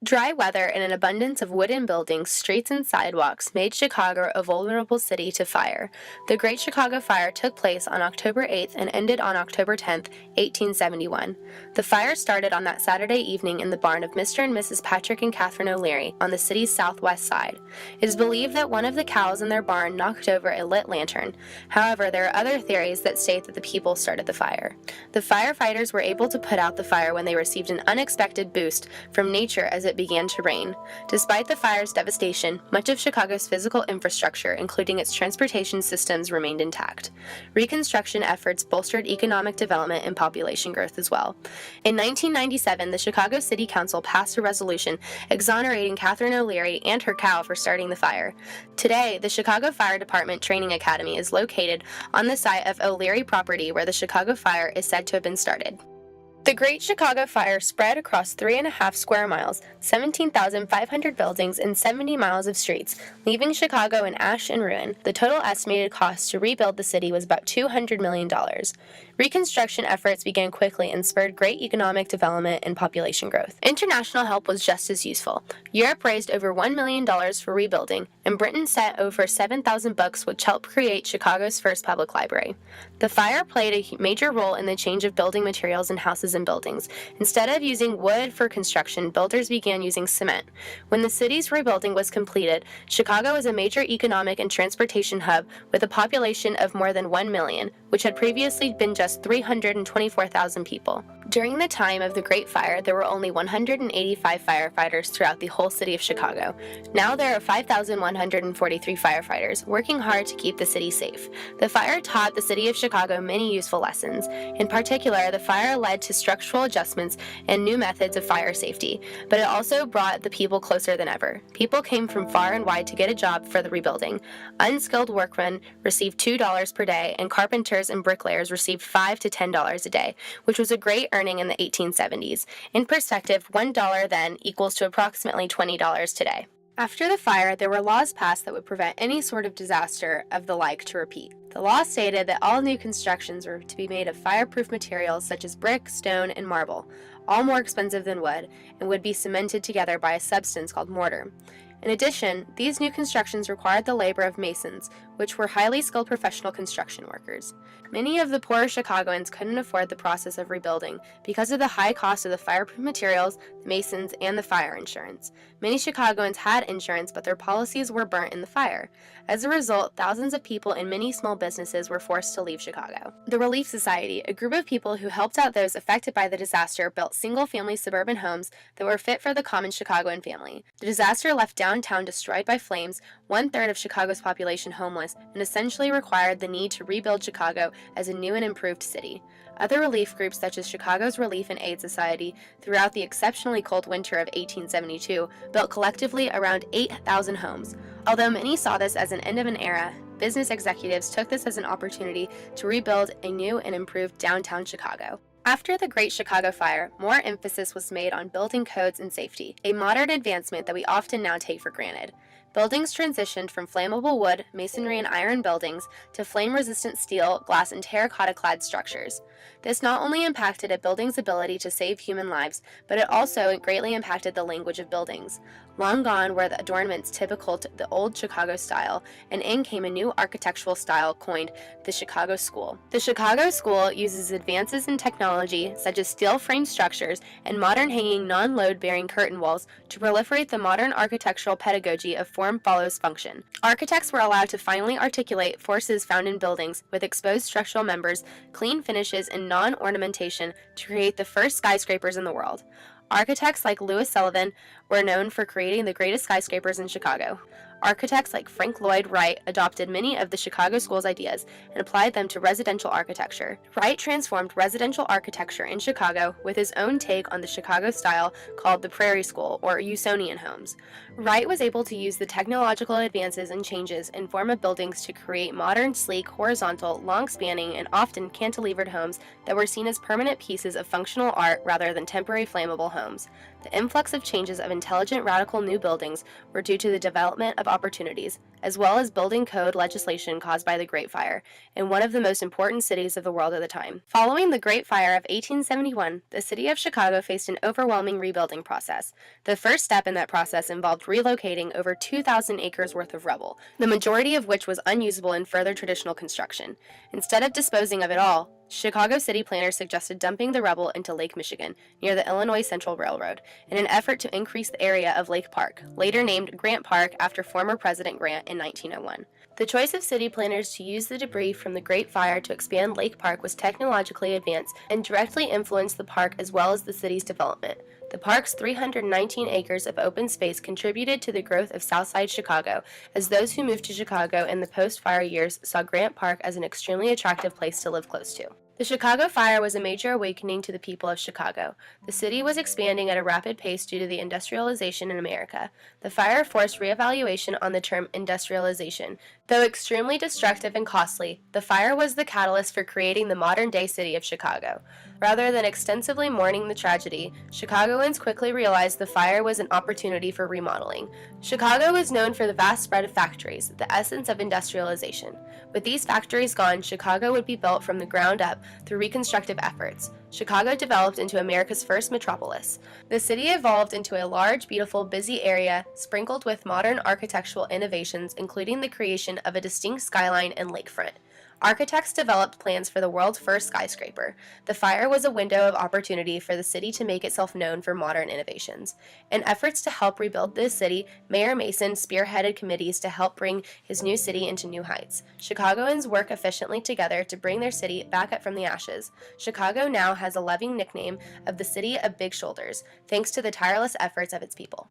Dry weather and an abundance of wooden buildings, streets, and sidewalks made Chicago a vulnerable city to fire. The Great Chicago Fire took place on October 8th and ended on October 10th, 1871. The fire started on that Saturday evening in the barn of Mr. and Mrs. Patrick and Catherine O'Leary on the city's southwest side. It is believed that one of the cows in their barn knocked over a lit lantern. However, there are other theories that state that the people started the fire. The firefighters were able to put out the fire when they received an unexpected boost from nature as it began to rain. Despite the fire's devastation, much of Chicago's physical infrastructure, including its transportation systems, remained intact. Reconstruction efforts bolstered economic development and population growth as well. In 1997, the Chicago City Council passed a resolution exonerating Catherine O'Leary and her cow for starting the fire. Today, the Chicago Fire Department Training Academy is located on the site of O'Leary property where the Chicago Fire is said to have been started. The Great Chicago Fire spread across 3.5 square miles, 17,500 buildings, and 70 miles of streets, leaving Chicago in ash and ruin. The total estimated cost to rebuild the city was about $200 million. Reconstruction efforts began quickly and spurred great economic development and population growth. International help was just as useful. Europe raised over $1 million for rebuilding, and Britain sent over 7,000 books which helped create Chicago's first public library. The fire played a major role in the change of building materials in houses and buildings. Instead of using wood for construction, builders began using cement. When the city's rebuilding was completed, Chicago was a major economic and transportation hub with a population of more than 1 million, which had previously been just 324,000 people. During the time of the Great Fire, there were only 185 firefighters throughout the whole city of Chicago. Now there are 5,143 firefighters, working hard to keep the city safe. The fire taught the city of Chicago many useful lessons. In particular, the fire led to structural adjustments and new methods of fire safety, but it also brought the people closer than ever. People came from far and wide to get a job for the rebuilding. Unskilled workmen received $2 per day, and carpenters and bricklayers received $5 to $10 a day, which was a great earning in the 1870s. In perspective, $1 then equals to approximately $20 today. After the fire, there were laws passed that would prevent any sort of disaster of the like to repeat. The law stated that all new constructions were to be made of fireproof materials such as brick, stone, and marble, all more expensive than wood, and would be cemented together by a substance called mortar. In addition, these new constructions required the labor of masons, which were highly skilled professional construction workers. Many of the poorer Chicagoans couldn't afford the process of rebuilding because of the high cost of the fireproof materials, the masons, and the fire insurance. Many Chicagoans had insurance, but their policies were burnt in the fire. As a result, thousands of people and many small businesses were forced to leave Chicago. The Relief Society, a group of people who helped out those affected by the disaster, built single-family suburban homes that were fit for the common Chicagoan family. The disaster left downtown destroyed by flames, 1/3 of Chicago's population homeless, and essentially required the need to rebuild Chicago as a new and improved city. Other relief groups such as Chicago's Relief and Aid Society throughout the exceptionally cold winter of 1872 built collectively around 8,000 homes. Although many saw this as an end of an era, business executives took this as an opportunity to rebuild a new and improved downtown Chicago. After the Great Chicago Fire, more emphasis was made on building codes and safety, a modern advancement that we often now take for granted. Buildings transitioned from flammable wood, masonry, and iron buildings to flame-resistant steel, glass, and terracotta-clad structures. This not only impacted a building's ability to save human lives, but it also greatly impacted the language of buildings. Long gone were the adornments typical to the old Chicago style, and in came a new architectural style coined the Chicago School. The Chicago School uses advances in technology, such as steel-framed structures and modern hanging non-load-bearing curtain walls, to proliferate the modern architectural pedagogy of form follows function. Architects were allowed to finally articulate forces found in buildings with exposed structural members, clean finishes, and non-ornamentation to create the first skyscrapers in the world. Architects like Louis Sullivan were known for creating the greatest skyscrapers in Chicago. Architects like Frank Lloyd Wright adopted many of the Chicago School's ideas and applied them to residential architecture. Wright transformed residential architecture in Chicago with his own take on the Chicago style called the Prairie School, or Usonian homes. Wright was able to use the technological advances and changes in form of buildings to create modern, sleek, horizontal, long-spanning, and often cantilevered homes that were seen as permanent pieces of functional art rather than temporary flammable homes. The influx of changes of intelligent, radical new buildings were due to the development of opportunities, as well as building code legislation caused by the Great Fire, in one of the most important cities of the world at the time. Following the Great Fire of 1871, the city of Chicago faced an overwhelming rebuilding process. The first step in that process involved relocating over 2,000 acres worth of rubble, the majority of which was unusable in further traditional construction. Instead of disposing of it all, Chicago city planners suggested dumping the rubble into Lake Michigan, near the Illinois Central Railroad, in an effort to increase the area of Lake Park, later named Grant Park after former President Grant in 1901. The choice of city planners to use the debris from the Great Fire to expand Lake Park was technologically advanced and directly influenced the park as well as the city's development. The park's 319 acres of open space contributed to the growth of Southside Chicago, as those who moved to Chicago in the post-fire years saw Grant Park as an extremely attractive place to live close to. The Chicago Fire was a major awakening to the people of Chicago. The city was expanding at a rapid pace due to the industrialization in America. The fire forced reevaluation on the term industrialization. Though extremely destructive and costly, the fire was the catalyst for creating the modern-day city of Chicago. Rather than extensively mourning the tragedy, Chicagoans quickly realized the fire was an opportunity for remodeling. Chicago is known for the vast spread of factories, the essence of industrialization. With these factories gone, Chicago would be built from the ground up through reconstructive efforts. Chicago developed into America's first metropolis. The city evolved into a large, beautiful, busy area sprinkled with modern architectural innovations, including the creation of a distinct skyline and lakefront. Architects developed plans for the world's first skyscraper. The fire was a window of opportunity for the city to make itself known for modern innovations. In efforts to help rebuild this city, Mayor Mason spearheaded committees to help bring his new city into new heights. Chicagoans work efficiently together to bring their city back up from the ashes. Chicago now has a loving nickname of the City of Big Shoulders, thanks to the tireless efforts of its people.